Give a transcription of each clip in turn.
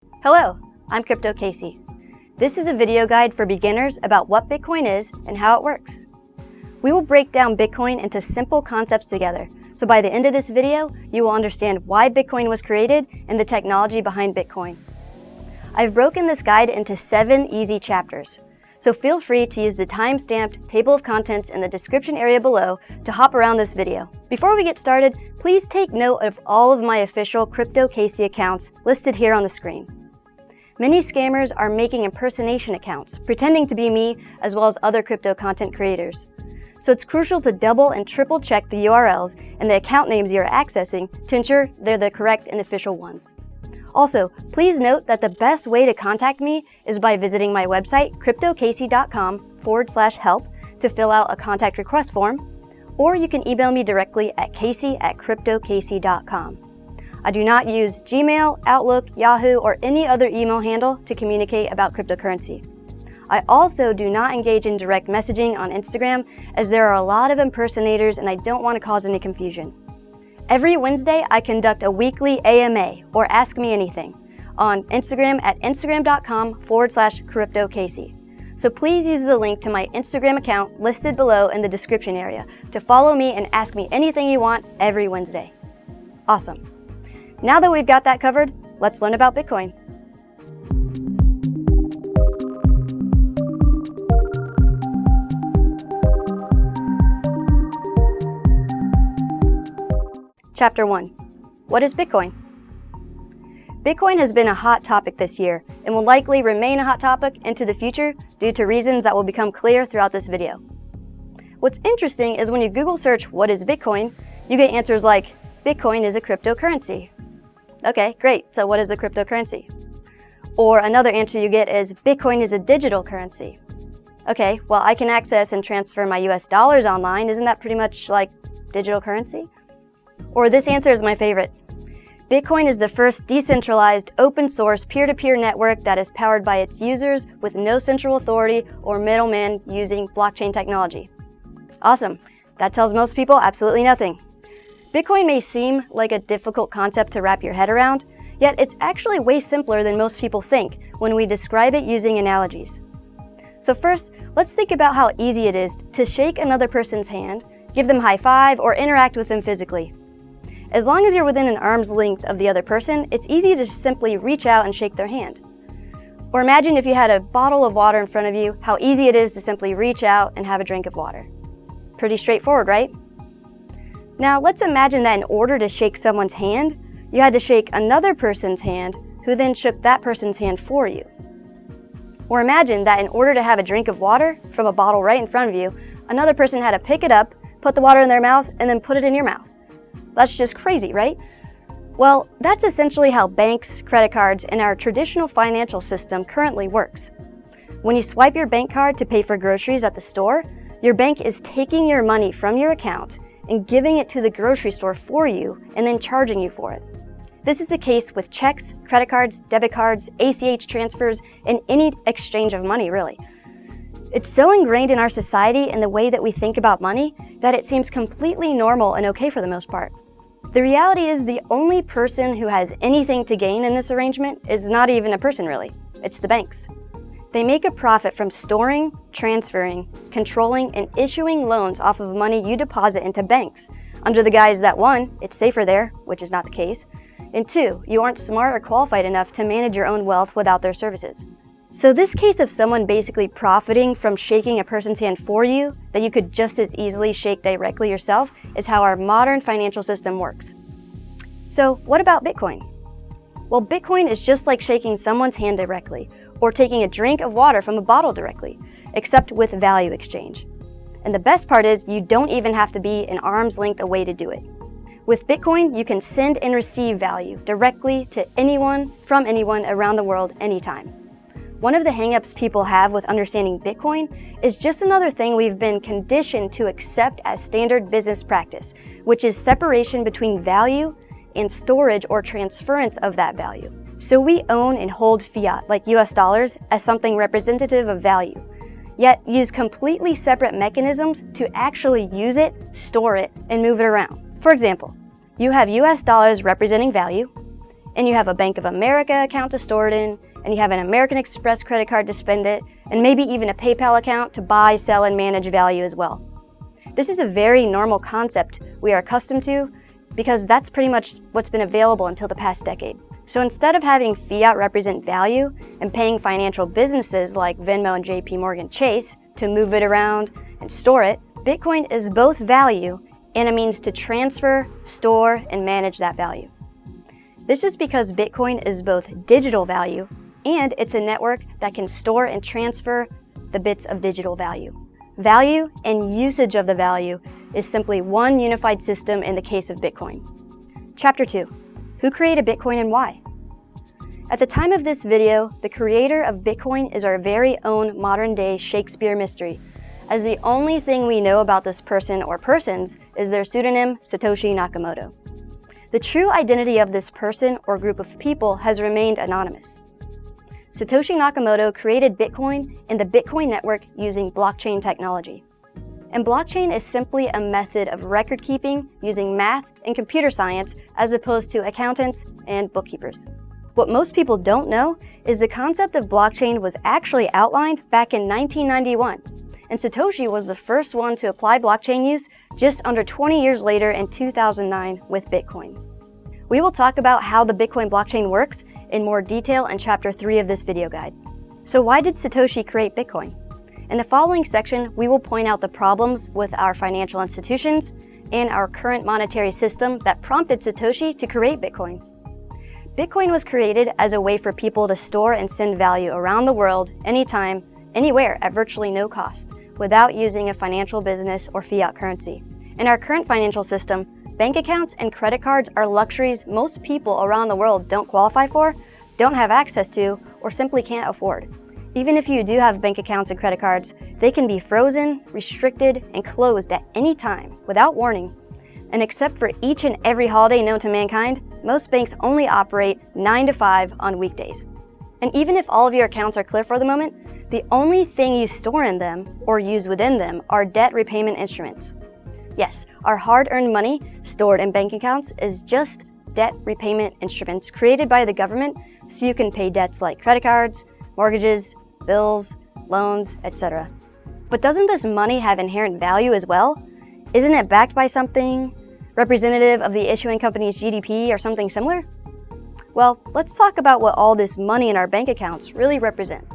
Hello, I'm Crypto Casey. This is a video guide for beginners about what Bitcoin is and how it works. We will break down Bitcoin into simple concepts together, so by the end of this video, you will understand why Bitcoin was created and the technology behind Bitcoin. I've broken this guide into 7 easy chapters, so feel free to use the time-stamped table of contents in the description area below to hop around this video. Before we get started, please take note of all of my official Crypto Casey accounts listed here on the screen. Many scammers are making impersonation accounts, pretending to be me as well as other crypto content creators. So it's crucial to double and triple check the URLs and the account names you're accessing to ensure they're the correct and official ones. Also, please note that the best way to contact me is by visiting my website, cryptocasey.com/help, to fill out a contact request form, or you can email me directly at casey@cryptocasey.com. I do not use Gmail, Outlook, Yahoo, or any other email handle to communicate about cryptocurrency. I also do not engage in direct messaging on Instagram, as there are a lot of impersonators and I don't want to cause any confusion. Every Wednesday, I conduct a weekly AMA, or Ask Me Anything, on Instagram at instagram.com/cryptocasey. So please use the link to my Instagram account listed below in the description area to follow me and ask me anything you want every Wednesday. Awesome. Now that we've got that covered, let's learn about Bitcoin. Chapter 1. What is Bitcoin? Bitcoin has been a hot topic this year and will likely remain a hot topic into the future due to reasons that will become clear throughout this video. What's interesting is when you Google search what is Bitcoin, you get answers like, Bitcoin is a cryptocurrency. Okay, great, so what is a cryptocurrency? Or another answer you get is, Bitcoin is a digital currency. Okay, well I can access and transfer my US dollars online, isn't that pretty much like digital currency? Or this answer is my favorite. Bitcoin is the first decentralized, open-source, peer-to-peer network that is powered by its users with no central authority or middleman using blockchain technology. Awesome. That tells most people absolutely nothing. Bitcoin may seem like a difficult concept to wrap your head around, yet it's actually way simpler than most people think when we describe it using analogies. So first, let's think about how easy it is to shake another person's hand, give them a high five, or interact with them physically. As long as you're within an arm's length of the other person, it's easy to simply reach out and shake their hand. Or imagine if you had a bottle of water in front of you, how easy it is to simply reach out and have a drink of water. Pretty straightforward, right? Now let's imagine that in order to shake someone's hand, you had to shake another person's hand who then shook that person's hand for you. Or imagine that in order to have a drink of water from a bottle right in front of you, another person had to pick it up, put the water in their mouth, and then put it in your mouth. That's just crazy, right? Well, that's essentially how banks, credit cards, and our traditional financial system currently works. When you swipe your bank card to pay for groceries at the store, your bank is taking your money from your account and giving it to the grocery store for you and then charging you for it. This is the case with checks, credit cards, debit cards, ACH transfers, and any exchange of money, really. It's so ingrained in our society and the way that we think about money that it seems completely normal and okay for the most part. The reality is the only person who has anything to gain in this arrangement is not even a person really, it's the banks. They make a profit from storing, transferring, controlling, and issuing loans off of money you deposit into banks, under the guise that 1, it's safer there, which is not the case, and 2, you aren't smart or qualified enough to manage your own wealth without their services. So this case of someone basically profiting from shaking a person's hand for you that you could just as easily shake directly yourself is how our modern financial system works. So what about Bitcoin? Well, Bitcoin is just like shaking someone's hand directly, or taking a drink of water from a bottle directly, except with value exchange. And the best part is you don't even have to be an arm's length away to do it. With Bitcoin, you can send and receive value directly to anyone, from anyone around the world anytime. One of the hangups people have with understanding Bitcoin is just another thing we've been conditioned to accept as standard business practice, which is separation between value and storage or transference of that value. So we own and hold fiat, like US dollars, as something representative of value, yet use completely separate mechanisms to actually use it, store it, and move it around. For example, you have US dollars representing value, and you have a Bank of America account to store it in, and you have an American Express credit card to spend it, and maybe even a PayPal account to buy, sell, and manage value as well. This is a very normal concept we are accustomed to because that's pretty much what's been available until the past decade. So instead of having fiat represent value and paying financial businesses like Venmo and JP Morgan Chase to move it around and store it, Bitcoin is both value and a means to transfer, store, and manage that value. This is because Bitcoin is both digital value and it's a network that can store and transfer the bits of digital value. Value and usage of the value is simply one unified system in the case of Bitcoin. Chapter 2. Who created Bitcoin and why? At the time of this video, the creator of Bitcoin is our very own modern-day Shakespeare mystery, as the only thing we know about this person or persons is their pseudonym Satoshi Nakamoto. The true identity of this person or group of people has remained anonymous. Satoshi Nakamoto created Bitcoin and the Bitcoin network using blockchain technology. And blockchain is simply a method of record keeping using math and computer science as opposed to accountants and bookkeepers. What most people don't know is the concept of blockchain was actually outlined back in 1991, and Satoshi was the first one to apply blockchain use just under 20 years later in 2009 with Bitcoin. We will talk about how the Bitcoin blockchain works in more detail in Chapter 3 of this video guide. So why did Satoshi create Bitcoin? In the following section, we will point out the problems with our financial institutions and our current monetary system that prompted Satoshi to create Bitcoin. Bitcoin was created as a way for people to store and send value around the world, anytime, anywhere, at virtually no cost, without using a financial business or fiat currency. In our current financial system, bank accounts and credit cards are luxuries most people around the world don't qualify for, don't have access to, or simply can't afford. Even if you do have bank accounts and credit cards, they can be frozen, restricted, and closed at any time without warning. And except for each and every holiday known to mankind, most banks only operate 9 to 5 on weekdays. And even if all of your accounts are clear for the moment, the only thing you store in them or use within them are debt repayment instruments. Yes, our hard-earned money stored in bank accounts is just debt repayment instruments created by the government so you can pay debts like credit cards, mortgages, bills, loans, etc. But doesn't this money have inherent value as well? Isn't it backed by something representative of the issuing company's GDP or something similar? Well, let's talk about what all this money in our bank accounts really represent.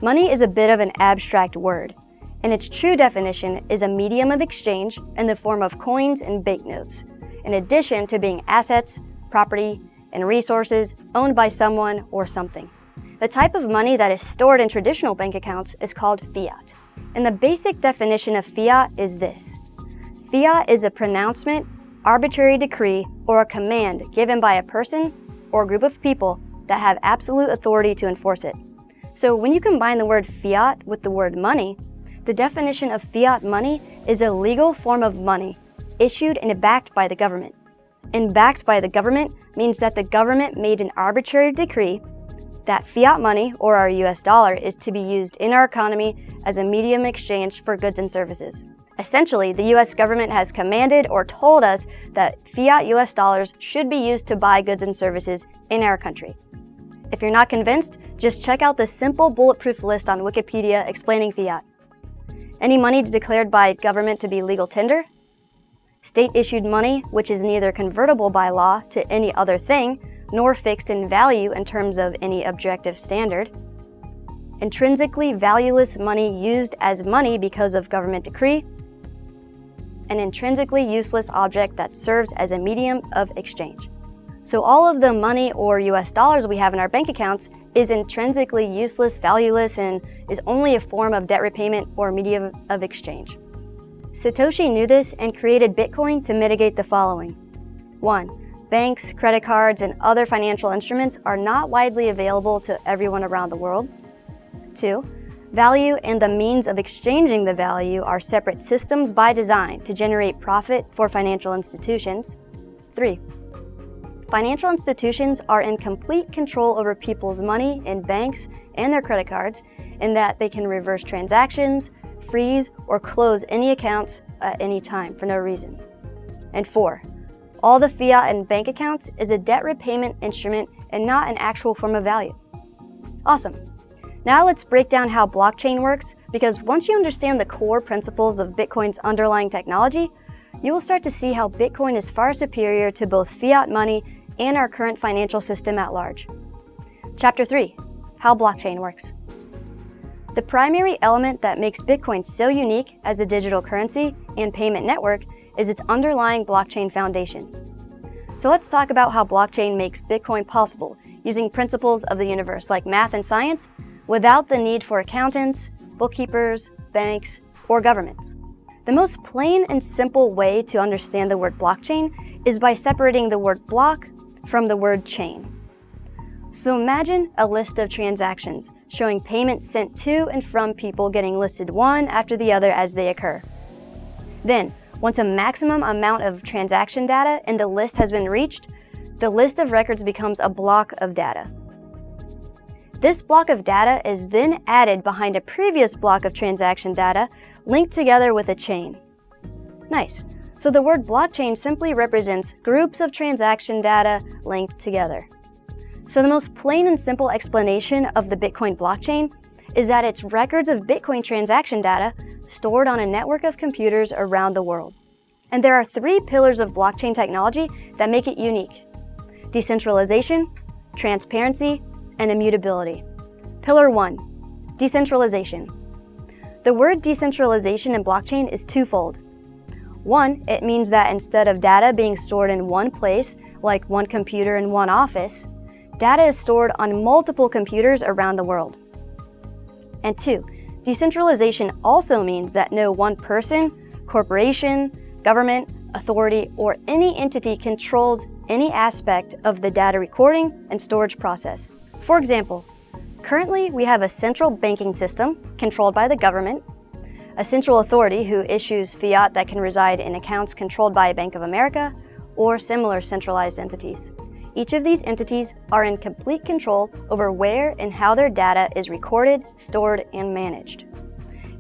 Money is a bit of an abstract word, and its true definition is a medium of exchange in the form of coins and banknotes, in addition to being assets, property, and resources owned by someone or something. The type of money that is stored in traditional bank accounts is called fiat. And the basic definition of fiat is this. Fiat is a pronouncement, arbitrary decree, or a command given by a person or group of people that have absolute authority to enforce it. So when you combine the word fiat with the word money, the definition of fiat money is a legal form of money issued and backed by the government. And backed by the government means that the government made an arbitrary decree that fiat money, or our US dollar, is to be used in our economy as a medium exchange for goods and services. Essentially, the US government has commanded or told us that fiat US dollars should be used to buy goods and services in our country. If you're not convinced, just check out the simple bulletproof list on Wikipedia explaining fiat. Any money declared by government to be legal tender, state-issued money which is neither convertible by law to any other thing, nor fixed in value in terms of any objective standard, intrinsically valueless money used as money because of government decree, an intrinsically useless object that serves as a medium of exchange. So all of the money or US dollars we have in our bank accounts is intrinsically useless, valueless, and is only a form of debt repayment or medium of exchange. Satoshi knew this and created Bitcoin to mitigate the following. 1. Banks, credit cards, and other financial instruments are not widely available to everyone around the world. 2. Value and the means of exchanging the value are separate systems by design to generate profit for financial institutions. 3. Financial institutions are in complete control over people's money in banks and their credit cards, in that they can reverse transactions, freeze, or close any accounts at any time for no reason. And 4. All the fiat in bank accounts is a debt repayment instrument and not an actual form of value. Awesome. Now let's break down how blockchain works, because once you understand the core principles of Bitcoin's underlying technology, you will start to see how Bitcoin is far superior to both fiat money and our current financial system at large. Chapter 3. How blockchain works. The primary element that makes Bitcoin so unique as a digital currency and payment network is its underlying blockchain foundation. So let's talk about how blockchain makes Bitcoin possible using principles of the universe like math and science without the need for accountants, bookkeepers, banks, or governments. The most plain and simple way to understand the word blockchain is by separating the word block from the word chain. So imagine a list of transactions showing payments sent to and from people getting listed one after the other as they occur. Then, once a maximum amount of transaction data in the list has been reached, the list of records becomes a block of data. This block of data is then added behind a previous block of transaction data linked together with a chain. Nice. So the word blockchain simply represents groups of transaction data linked together. So the most plain and simple explanation of the Bitcoin blockchain is that it's records of Bitcoin transaction data stored on a network of computers around the world. And there are 3 pillars of blockchain technology that make it unique: decentralization, transparency, and immutability. Pillar 1, decentralization. The word decentralization in blockchain is twofold. 1, it means that instead of data being stored in one place, like one computer in one office, data is stored on multiple computers around the world. And 2, decentralization also means that no one person, corporation, government, authority, or any entity controls any aspect of the data recording and storage process. For example, currently we have a central banking system controlled by the government, a central authority who issues fiat that can reside in accounts controlled by Bank of America or similar centralized entities. Each of these entities are in complete control over where and how their data is recorded, stored, and managed.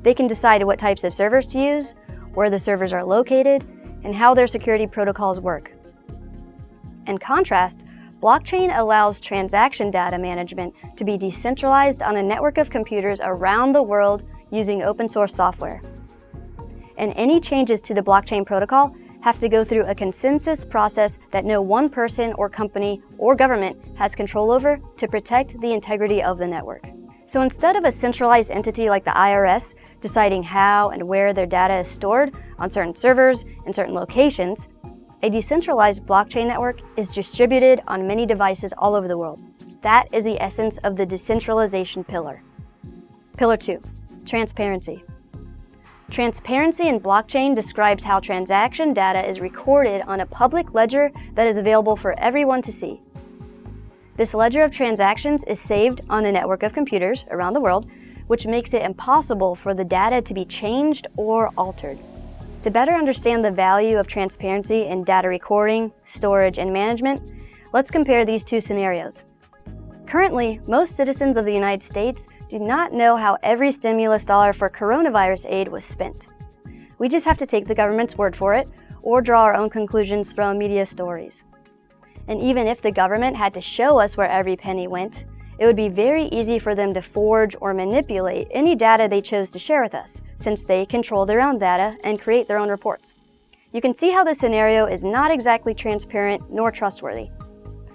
They can decide what types of servers to use, where the servers are located, and how their security protocols work. In contrast, blockchain allows transaction data management to be decentralized on a network of computers around the world using open source software. And any changes to the blockchain protocol have to go through a consensus process that no one person or company or government has control over to protect the integrity of the network. So instead of a centralized entity like the IRS deciding how and where their data is stored on certain servers in certain locations, a decentralized blockchain network is distributed on many devices all over the world. That is the essence of the decentralization pillar. Pillar 2, transparency. Transparency in blockchain describes how transaction data is recorded on a public ledger that is available for everyone to see. This ledger of transactions is saved on a network of computers around the world, which makes it impossible for the data to be changed or altered. To better understand the value of transparency in data recording, storage, and management, let's compare these 2 scenarios. Currently, most citizens of the United States do not know how every stimulus dollar for coronavirus aid was spent. We just have to take the government's word for it or draw our own conclusions from media stories. And even if the government had to show us where every penny went, it would be very easy for them to forge or manipulate any data they chose to share with us, since they control their own data and create their own reports. You can see how this scenario is not exactly transparent nor trustworthy.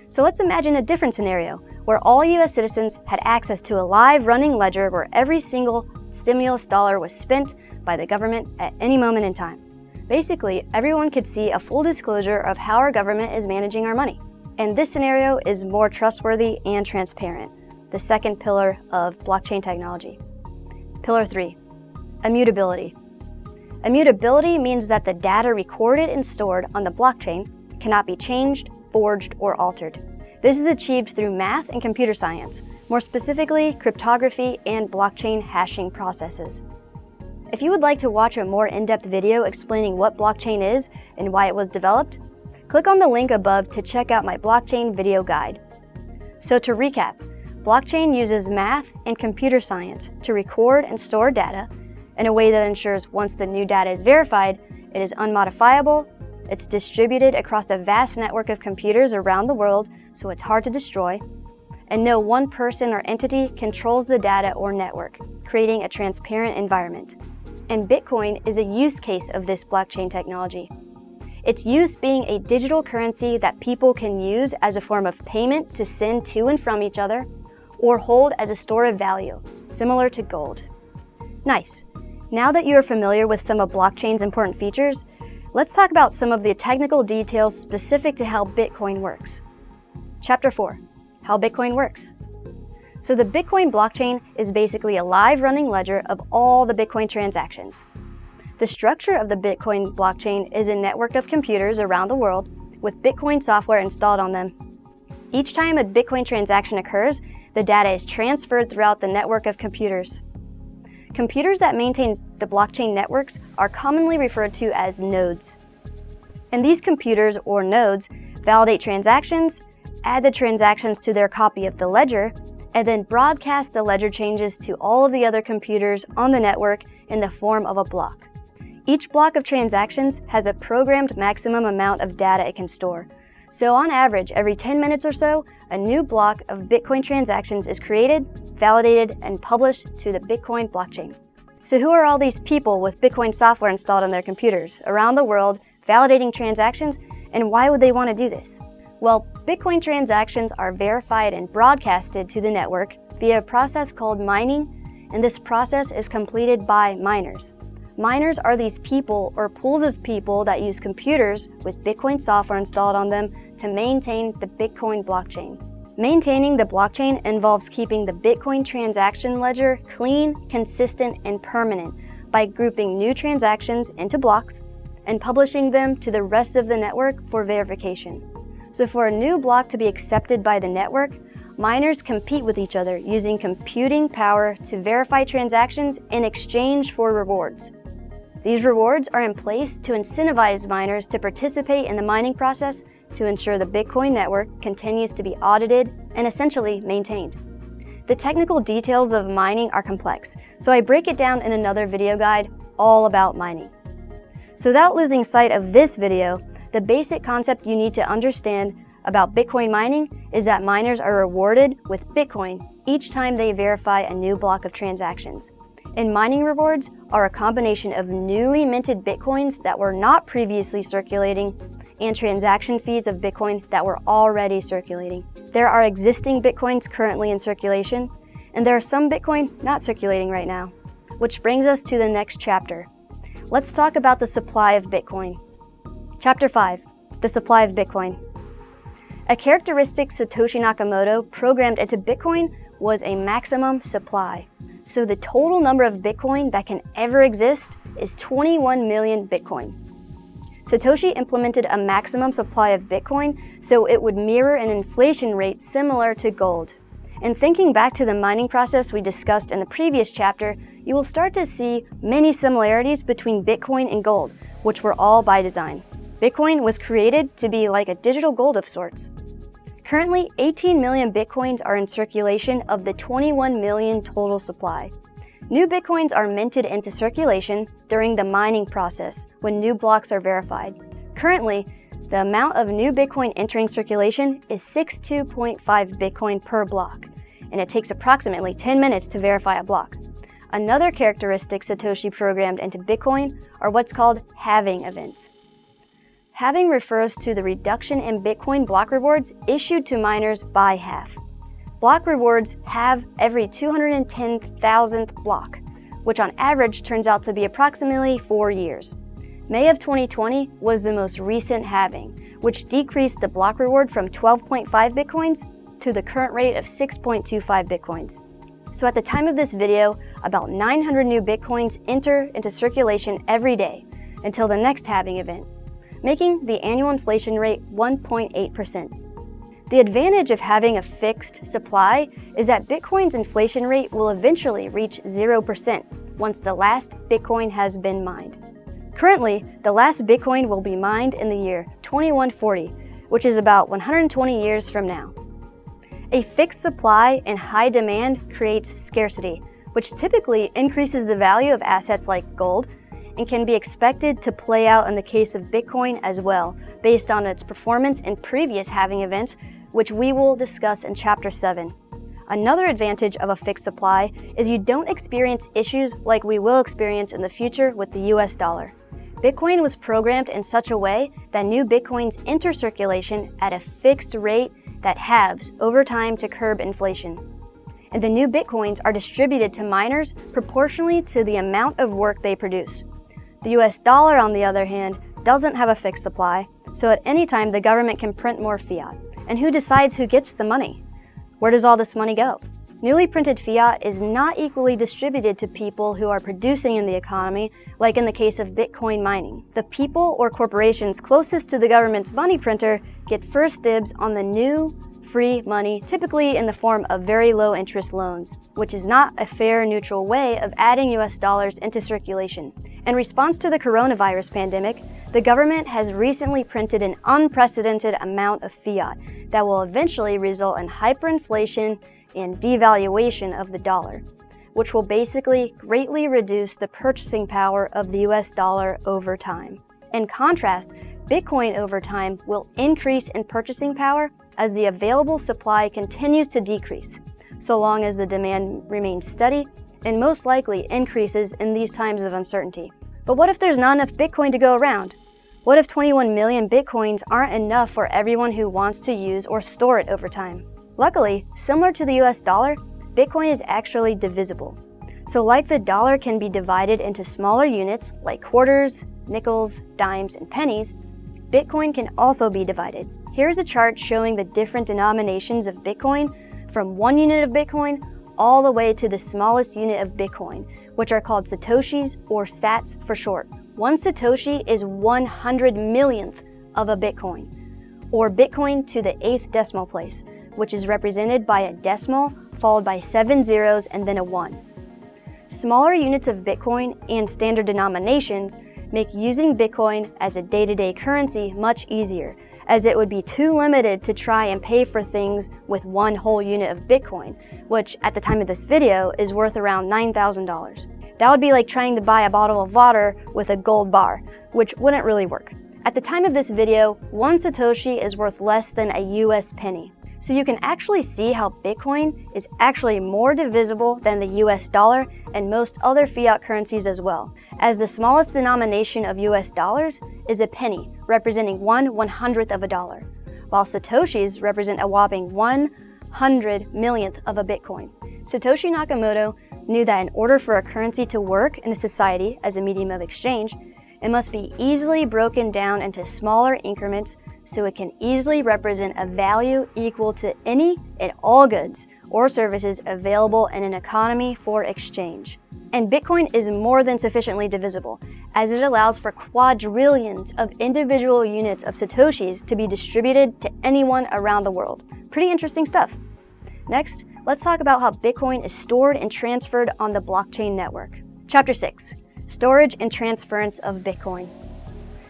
So let's imagine a different scenario where all US citizens had access to a live running ledger where every single stimulus dollar was spent by the government at any moment in time. Basically, everyone could see a full disclosure of how our government is managing our money. And this scenario is more trustworthy and transparent, the second pillar of blockchain technology. Pillar 3, immutability. Immutability means that the data recorded and stored on the blockchain cannot be changed, forged, or altered. This is achieved through math and computer science, more specifically cryptography and blockchain hashing processes. If you would like to watch a more in-depth video explaining what blockchain is and why it was developed, click on the link above to check out my blockchain video guide. So to recap, blockchain uses math and computer science to record and store data in a way that ensures once the new data is verified, it is unmodifiable, It's distributed across a vast network of computers around the world, so it's hard to destroy. And no one person or entity controls the data or network, creating a transparent environment. And Bitcoin is a use case of this blockchain technology. Its use being a digital currency that people can use as a form of payment to send to and from each other, or hold as a store of value, similar to gold. Nice. Now that you are familiar with some of blockchain's important features, let's talk about some of the technical details specific to how Bitcoin works. Chapter 4. How Bitcoin works. So the Bitcoin blockchain is basically a live running ledger of all the Bitcoin transactions. The structure of the Bitcoin blockchain is a network of computers around the world with Bitcoin software installed on them. Each time a Bitcoin transaction occurs, the data is transferred throughout the network of computers. Computers that maintain the blockchain networks are commonly referred to as nodes. And these computers, or nodes, validate transactions, add the transactions to their copy of the ledger, and then broadcast the ledger changes to all of the other computers on the network in the form of a block. Each block of transactions has a programmed maximum amount of data it can store. So on average, every 10 minutes or so, a new block of Bitcoin transactions is created, validated, and published to the Bitcoin blockchain. So who are all these people with Bitcoin software installed on their computers around the world, validating transactions, and why would they want to do this? Well, Bitcoin transactions are verified and broadcasted to the network via a process called mining, and this process is completed by miners. Miners are these people or pools of people that use computers with Bitcoin software installed on them to maintain the Bitcoin blockchain. Maintaining the blockchain involves keeping the Bitcoin transaction ledger clean, consistent, and permanent by grouping new transactions into blocks and publishing them to the rest of the network for verification. So for a new block to be accepted by the network, miners compete with each other using computing power to verify transactions in exchange for rewards. These rewards are in place to incentivize miners to participate in the mining process to ensure the Bitcoin network continues to be audited and essentially maintained. The technical details of mining are complex, so I break it down in another video guide all about mining. So without losing sight of this video, the basic concept you need to understand about Bitcoin mining is that miners are rewarded with Bitcoin each time they verify a new block of transactions. And mining rewards are a combination of newly minted Bitcoins that were not previously circulating and transaction fees of Bitcoin that were already circulating. There are existing Bitcoins currently in circulation, and there are some Bitcoin not circulating right now. Which brings us to the next chapter. Let's talk about the supply of Bitcoin. Chapter 5. The supply of Bitcoin. A characteristic Satoshi Nakamoto programmed into Bitcoin was a maximum supply. So the total number of Bitcoin that can ever exist is 21 million Bitcoin. Satoshi implemented a maximum supply of Bitcoin so it would mirror an inflation rate similar to gold. And thinking back to the mining process we discussed in the previous chapter, you will start to see many similarities between Bitcoin and gold, which were all by design. Bitcoin was created to be like a digital gold of sorts. Currently, 18 million Bitcoins are in circulation of the 21 million total supply. New Bitcoins are minted into circulation during the mining process when new blocks are verified. Currently, the amount of new Bitcoin entering circulation is 62.5 Bitcoin per block, and it takes approximately 10 minutes to verify a block. Another characteristic Satoshi programmed into Bitcoin are what's called halving events. Halving refers to the reduction in Bitcoin block rewards issued to miners by half. Block rewards halve every 210,000th block, which on average turns out to be approximately 4 years. May of 2020 was the most recent halving, which decreased the block reward from 12.5 Bitcoins to the current rate of 6.25 Bitcoins. So at the time of this video, about 900 new Bitcoins enter into circulation every day until the next halving event, making the annual inflation rate 1.8%. The advantage of having a fixed supply is that Bitcoin's inflation rate will eventually reach 0% once the last Bitcoin has been mined. Currently, the last Bitcoin will be mined in the year 2140, which is about 120 years from now. A fixed supply and high demand creates scarcity, which typically increases the value of assets like gold and can be expected to play out in the case of Bitcoin as well, based on its performance in previous halving events, which we will discuss in Chapter 7. Another advantage of a fixed supply is you don't experience issues like we will experience in the future with the US dollar. Bitcoin was programmed in such a way that new Bitcoins enter circulation at a fixed rate that halves over time to curb inflation. And the new Bitcoins are distributed to miners proportionally to the amount of work they produce. The US dollar, on the other hand, doesn't have a fixed supply, so at any time the government can print more fiat. And who decides who gets the money? Where does all this money go? Newly printed fiat is not equally distributed to people who are producing in the economy, like in the case of Bitcoin mining. The people or corporations closest to the government's money printer get first dibs on the new, free money, typically in the form of very low interest loans, which is not a fair, neutral way of adding US dollars into circulation. In response to the coronavirus pandemic, the government has recently printed an unprecedented amount of fiat that will eventually result in hyperinflation and devaluation of the dollar, which will basically greatly reduce the purchasing power of the US dollar over time. In contrast, Bitcoin over time will increase in purchasing power as the available supply continues to decrease, so long as the demand remains steady and most likely increases in these times of uncertainty. But what if there's not enough Bitcoin to go around? What if 21 million Bitcoins aren't enough for everyone who wants to use or store it over time? Luckily, similar to the US dollar, Bitcoin is actually divisible. So like the dollar can be divided into smaller units like quarters, nickels, dimes, and pennies, Bitcoin can also be divided. Here's a chart showing the different denominations of Bitcoin from 1 unit of Bitcoin all the way to the smallest unit of Bitcoin, which are called Satoshis or Sats for short. 1 Satoshi is 100 millionth of a Bitcoin, or Bitcoin to the 8th decimal place, which is represented by a decimal followed by 7 zeros and then a 1. Smaller units of Bitcoin and standard denominations make using Bitcoin as a day-to-day currency much easier, as it would be too limited to try and pay for things with 1 whole unit of Bitcoin, which at the time of this video is worth around $9,000. That would be like trying to buy a bottle of water with a gold bar, which wouldn't really work. At the time of this video, 1 Satoshi is worth less than a US penny. So you can actually see how Bitcoin is actually more divisible than the US dollar and most other fiat currencies as well, as the smallest denomination of US dollars is a penny, representing 1/100th of a dollar, while Satoshis represent a whopping 100 millionth of a Bitcoin. Satoshi Nakamoto knew that in order for a currency to work in a society as a medium of exchange, it must be easily broken down into smaller increments so it can easily represent a value equal to any and all goods or services available in an economy for exchange. And Bitcoin is more than sufficiently divisible, as it allows for quadrillions of individual units of Satoshis to be distributed to anyone around the world. Pretty interesting stuff. Next, let's talk about how Bitcoin is stored and transferred on the blockchain network. Chapter 6, Storage and Transference of Bitcoin.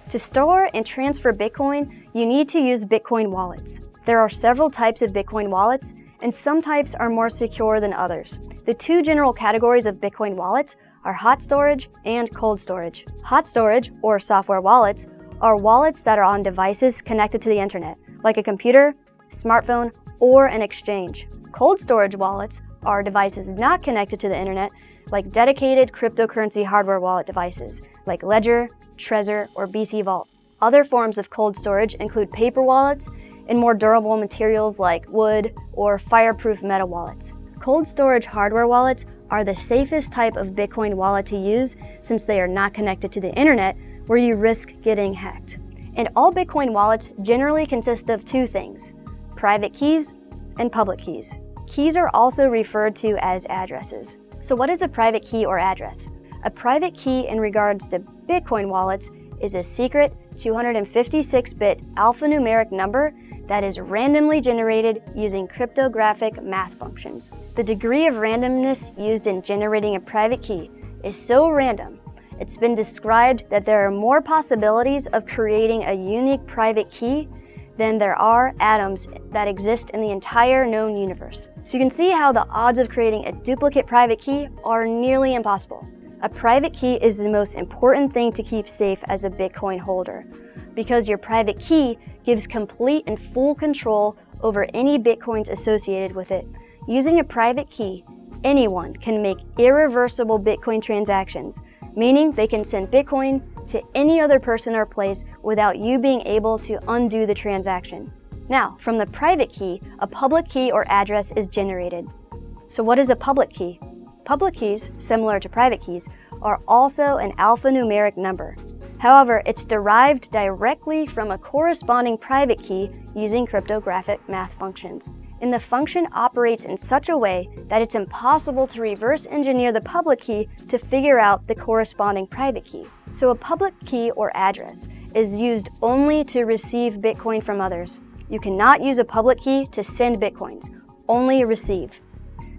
To store and transfer Bitcoin, you need to use Bitcoin wallets. There are several types of Bitcoin wallets, and some types are more secure than others. The 2 general categories of Bitcoin wallets are hot storage and cold storage. Hot storage, or software wallets, are wallets that are on devices connected to the internet, like a computer, smartphone, or an exchange. Cold storage wallets are devices not connected to the internet, like dedicated cryptocurrency hardware wallet devices, like Ledger, Trezor, or BC Vault. Other forms of cold storage include paper wallets and more durable materials like wood or fireproof metal wallets. Cold storage hardware wallets are the safest type of Bitcoin wallet to use since they are not connected to the internet, where you risk getting hacked. And all Bitcoin wallets generally consist of 2 things: private keys and public keys. Keys are also referred to as addresses. So what is a private key or address? A private key in regards to Bitcoin wallets is a secret 256-bit alphanumeric number that is randomly generated using cryptographic math functions. The degree of randomness used in generating a private key is so random, it's been described that there are more possibilities of creating a unique private key than there are atoms that exist in the entire known universe. So you can see how the odds of creating a duplicate private key are nearly impossible. A private key is the most important thing to keep safe as a Bitcoin holder, because your private key gives complete and full control over any Bitcoins associated with it. Using a private key, anyone can make irreversible Bitcoin transactions, meaning they can send Bitcoin to any other person or place without you being able to undo the transaction. Now, from the private key, a public key or address is generated. So what is a public key? Public keys, similar to private keys, are also an alphanumeric number. However, it's derived directly from a corresponding private key using cryptographic math functions. And the function operates in such a way that it's impossible to reverse engineer the public key to figure out the corresponding private key. So a public key or address is used only to receive Bitcoin from others. You cannot use a public key to send Bitcoins, only receive.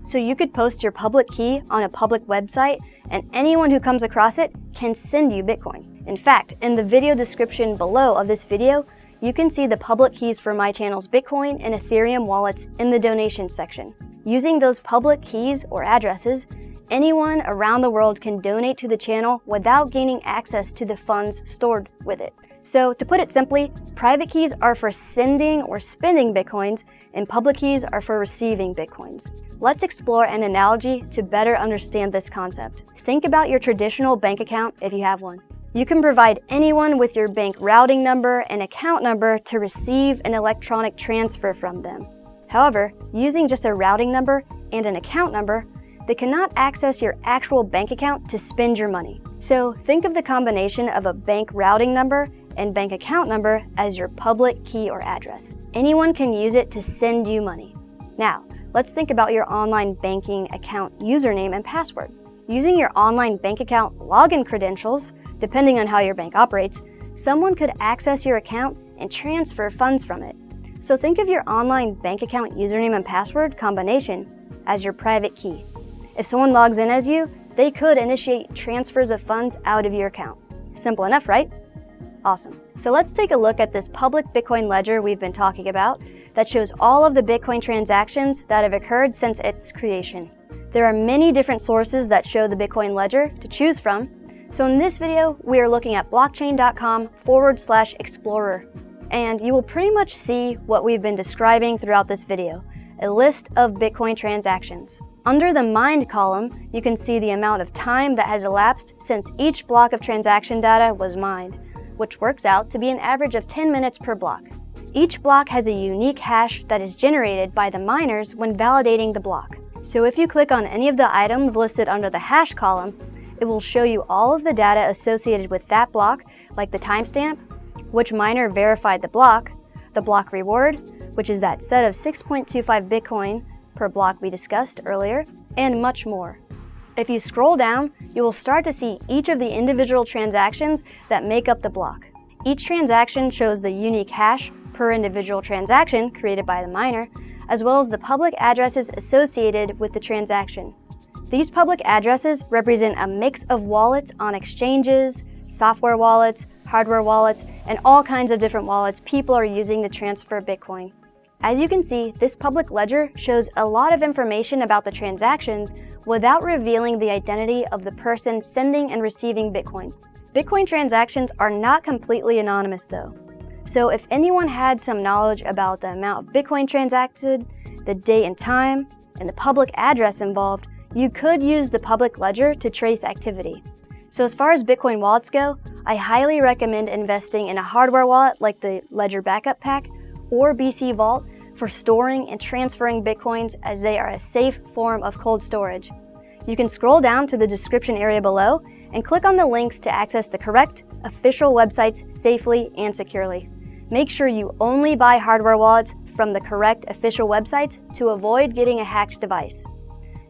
So you could post your public key on a public website and anyone who comes across it can send you Bitcoin. In fact, in the video description below of this video, you can see the public keys for my channel's Bitcoin and Ethereum wallets in the donations section. Using those public keys or addresses, anyone around the world can donate to the channel without gaining access to the funds stored with it. So to put it simply, private keys are for sending or spending Bitcoins, and public keys are for receiving Bitcoins. Let's explore an analogy to better understand this concept. Think about your traditional bank account if you have one. You can provide anyone with your bank routing number and account number to receive an electronic transfer from them. However, using just a routing number and an account number, they cannot access your actual bank account to spend your money. So think of the combination of a bank routing number and bank account number as your public key or address. Anyone can use it to send you money. Now, let's think about your online banking account username and password. Using your online bank account login credentials, depending on how your bank operates, someone could access your account and transfer funds from it. So think of your online bank account username and password combination as your private key. If someone logs in as you, they could initiate transfers of funds out of your account. Simple enough, right? Awesome. So let's take a look at this public Bitcoin ledger we've been talking about that shows all of the Bitcoin transactions that have occurred since its creation. There are many different sources that show the Bitcoin ledger to choose from. So in this video, we are looking at blockchain.com/explorer. And you will pretty much see what we've been describing throughout this video, a list of Bitcoin transactions. Under the mined column, you can see the amount of time that has elapsed since each block of transaction data was mined, which works out to be an average of 10 minutes per block. Each block has a unique hash that is generated by the miners when validating the block. So if you click on any of the items listed under the hash column, it will show you all of the data associated with that block, like the timestamp, which miner verified the block reward, which is that set of 6.25 Bitcoin per block we discussed earlier, and much more. If you scroll down, you will start to see each of the individual transactions that make up the block. Each transaction shows the unique hash per individual transaction created by the miner, as well as the public addresses associated with the transaction. These public addresses represent a mix of wallets on exchanges, software wallets, hardware wallets, and all kinds of different wallets people are using to transfer Bitcoin. As you can see, this public ledger shows a lot of information about the transactions without revealing the identity of the person sending and receiving Bitcoin. Bitcoin transactions are not completely anonymous though. So if anyone had some knowledge about the amount of Bitcoin transacted, the date and time, and the public address involved, you could use the public ledger to trace activity. So as far as Bitcoin wallets go, I highly recommend investing in a hardware wallet like the Ledger Backup Pack or BC Vault for storing and transferring Bitcoins, as they are a safe form of cold storage. You can scroll down to the description area below and click on the links to access the correct official websites safely and securely. Make sure you only buy hardware wallets from the correct official websites to avoid getting a hacked device.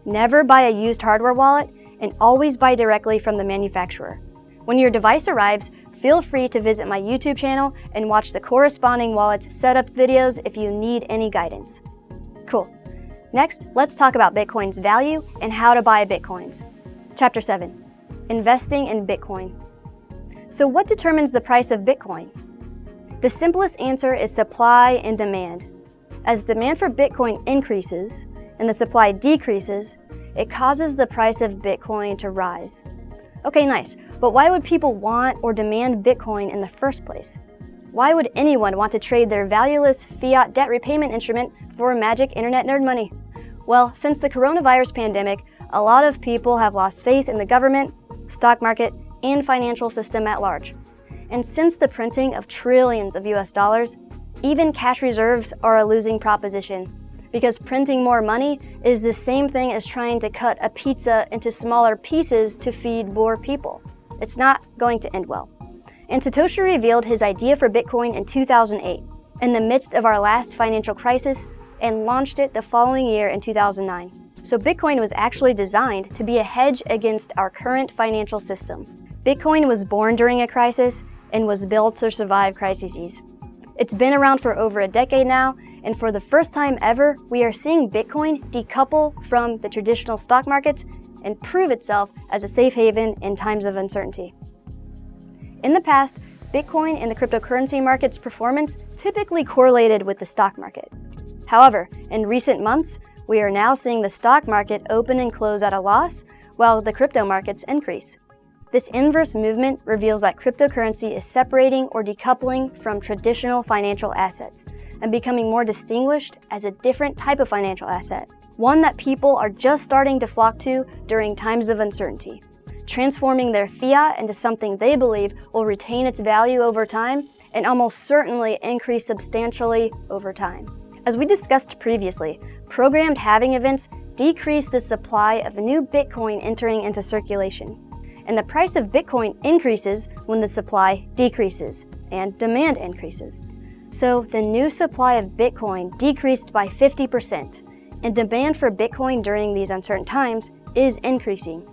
Never buy a used hardware wallet, and always buy directly from the manufacturer. When your device arrives, feel free to visit my YouTube channel and watch the corresponding wallet's setup videos if you need any guidance. Cool. Next, let's talk about Bitcoin's value and how to buy Bitcoins. Chapter 7. Investing in Bitcoin. So what determines the price of Bitcoin? The simplest answer is supply and demand. As demand for Bitcoin increases and the supply decreases, it causes the price of Bitcoin to rise. Okay, nice, but why would people want or demand Bitcoin in the first place? Why would anyone want to trade their valueless fiat debt repayment instrument for magic internet nerd money? Well, since the coronavirus pandemic, a lot of people have lost faith in the government, stock market, and financial system at large. And since the printing of trillions of US dollars, even cash reserves are a losing proposition, because printing more money is the same thing as trying to cut a pizza into smaller pieces to feed more people. It's not going to end well. And Satoshi revealed his idea for Bitcoin in 2008, in the midst of our last financial crisis, and launched it the following year in 2009. So Bitcoin was actually designed to be a hedge against our current financial system. Bitcoin was born during a crisis and was built to survive crises. It's been around for over a decade now, and for the first time ever, we are seeing Bitcoin decouple from the traditional stock markets and prove itself as a safe haven in times of uncertainty. In the past, Bitcoin and the cryptocurrency market's performance typically correlated with the stock market. However, in recent months, we are now seeing the stock market open and close at a loss, while the crypto markets increase. This inverse movement reveals that cryptocurrency is separating or decoupling from traditional financial assets and becoming more distinguished as a different type of financial asset, one that people are just starting to flock to during times of uncertainty, transforming their fiat into something they believe will retain its value over time and almost certainly increase substantially over time. As we discussed previously, programmed halving events decrease the supply of new Bitcoin entering into circulation, and the price of Bitcoin increases when the supply decreases and demand increases. So the new supply of Bitcoin decreased by 50%, and demand for Bitcoin during these uncertain times is increasing.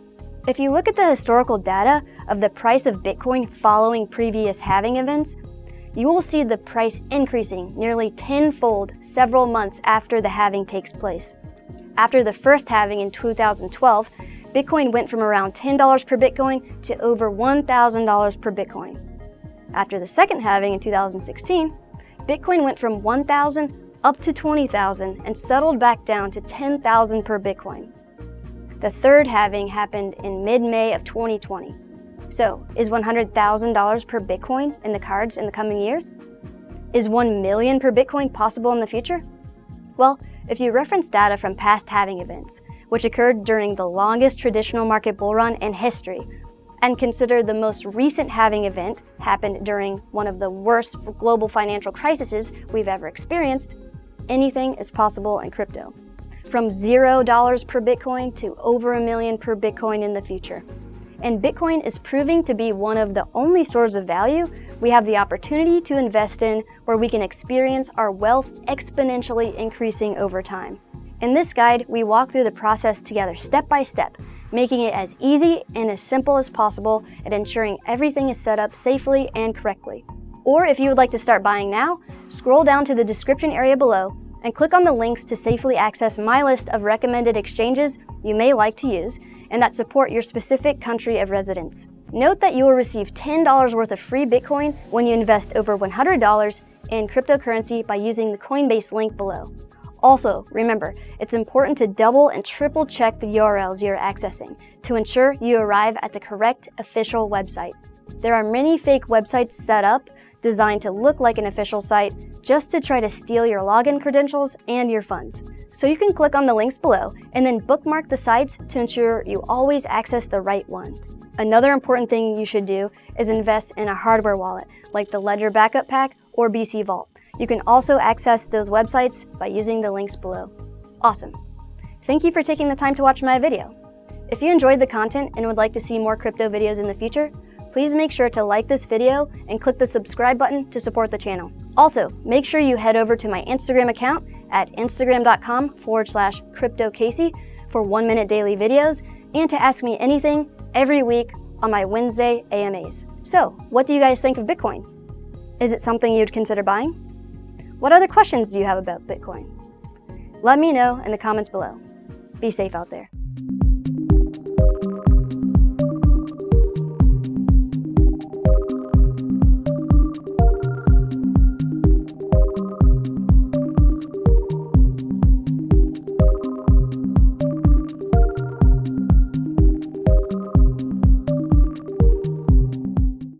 If you look at the historical data of the price of Bitcoin following previous halving events, you will see the price increasing nearly tenfold several months after the halving takes place. After the first halving in 2012, Bitcoin went from around $10 per Bitcoin to over $1,000 per Bitcoin. After the second halving in 2016, Bitcoin went from $1,000 up to $20,000 and settled back down to $10,000 per Bitcoin. The third halving happened in mid-May of 2020. So, is $100,000 per Bitcoin in the cards in the coming years? Is 1 million per Bitcoin possible in the future? Well, if you reference data from past halving events, which occurred during the longest traditional market bull run in history, and consider the most recent halving event happened during one of the worst global financial crises we've ever experienced, anything is possible in crypto. From $0 per Bitcoin to over 1 million per Bitcoin in the future. And Bitcoin is proving to be one of the only sources of value we have the opportunity to invest in where we can experience our wealth exponentially increasing over time. In this guide, we walk through the process together step by step, making it as easy and as simple as possible at ensuring everything is set up safely and correctly. Or if you would like to start buying now, scroll down to the description area below and click on the links to safely access my list of recommended exchanges you may like to use and that support your specific country of residence. Note that you will receive $10 worth of free Bitcoin when you invest over $100 in cryptocurrency by using the Coinbase link below. Also, remember, it's important to double and triple check the URLs you're accessing to ensure you arrive at the correct official website. There are many fake websites set up designed to look like an official site just to try to steal your login credentials and your funds. So you can click on the links below and then bookmark the sites to ensure you always access the right ones. Another important thing you should do is invest in a hardware wallet like the Ledger Backup Pack or BC Vault. You can also access those websites by using the links below. Awesome. Thank you for taking the time to watch my video. If you enjoyed the content and would like to see more crypto videos in the future, please make sure to like this video and click the subscribe button to support the channel. Also, make sure you head over to my Instagram account at instagram.com/CryptoCasey for 1-minute daily videos and to ask me anything every week on my Wednesday AMAs. So, what do you guys think of Bitcoin? Is it something you'd consider buying? What other questions do you have about Bitcoin? Let me know in the comments below. Be safe out there.